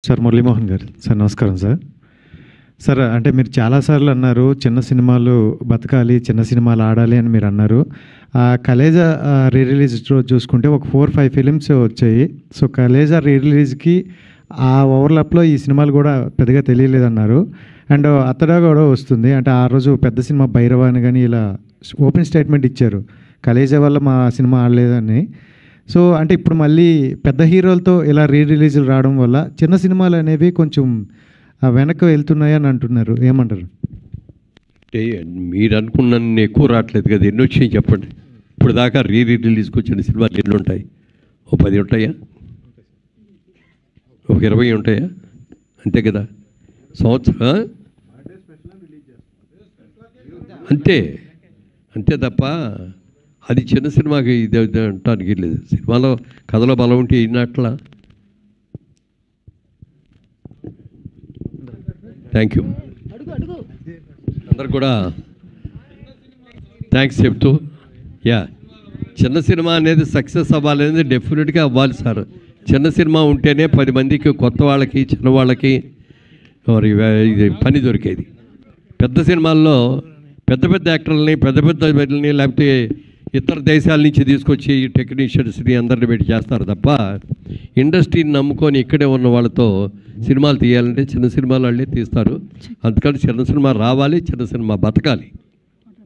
Sir Muralimohan గారు sir నమస్కారం sir. Sir అంటే మీరు చాలాసార్లు అన్నారు చిన్న సినిమాలు బతకాలి, చిన్న సినిమాలు ఆడాలి అని మీరు అన్నారు. కలేజా రీ రిలీజ్ చూసుకుంటే ఒక 4-5 ఫిలిమ్స్ వచ్చాయి. సో కలేజా రీ రిలీజ్కి ఆ ఓవర్లాప్లో ఈ సినిమాలు కూడా పెద్దగా తెలియలేదన్నారు. అండ్ అతడా కూడా వస్తుంది అంటే ఆ రోజు పెద్ద సినిమా భైరవ అని కానీ ఇలా ఓపెన్ స్టేట్మెంట్ ఇచ్చారు కలేజా వల్ల మా సినిమా ఆడలేదని. సో అంటే ఇప్పుడు మళ్ళీ పెద్ద హీరోలతో ఇలా రీ రిలీజులు రావడం వల్ల చిన్న సినిమాలు అనేవి కొంచెం వెనక్కి వెళ్తున్నాయని అంటున్నారు, ఏమంటారు? అంటే మీరు అనుకున్న ఎక్కువ రావట్లేదు కదా, ఎన్ని వచ్చాయి చెప్పండి. ఇప్పుడు దాకా రిలీజ్కి వచ్చిన సినిమాలు ఎన్ని ఉంటాయి? ఓ 10 ఉంటాయా, ఒక 20 ఉంటాయా, అంతే కదా సంవత్సరం. అంతే అంతే తప్ప అది చిన్న సినిమాకి ఇది అంటానికి లేదు. సినిమాలో కథలో బలం ఉంటే ఇన్నట్లా. థ్యాంక్ యూ అందరు కూడా థ్యాంక్స్ చెప్తూ, చిన్న సినిమా అనేది సక్సెస్ అవ్వాలనేది డెఫినెట్గా అవ్వాలి సార్. చిన్న సినిమా ఉంటేనే 10 మందికి, కొత్త వాళ్ళకి, చిన్నవాళ్ళకి మరి ఇది పని దొరికేది. పెద్ద సినిమాల్లో పెద్ద పెద్ద యాక్టర్లని, పెద్ద వీళ్ళని, లేకపోతే ఇతర దేశాల నుంచి తీసుకొచ్చి టెక్నీషియన్స్ని అందరిని పెట్టి చేస్తారు తప్ప ఇండస్ట్రీని నమ్ముకొని ఇక్కడే ఉన్న వాళ్ళతో సినిమాలు తీయాలంటే చిన్న సినిమాలు వాళ్ళే తీస్తారు. అందుకని చిన్న సినిమా రావాలి, చిన్న సినిమా బతకాలి.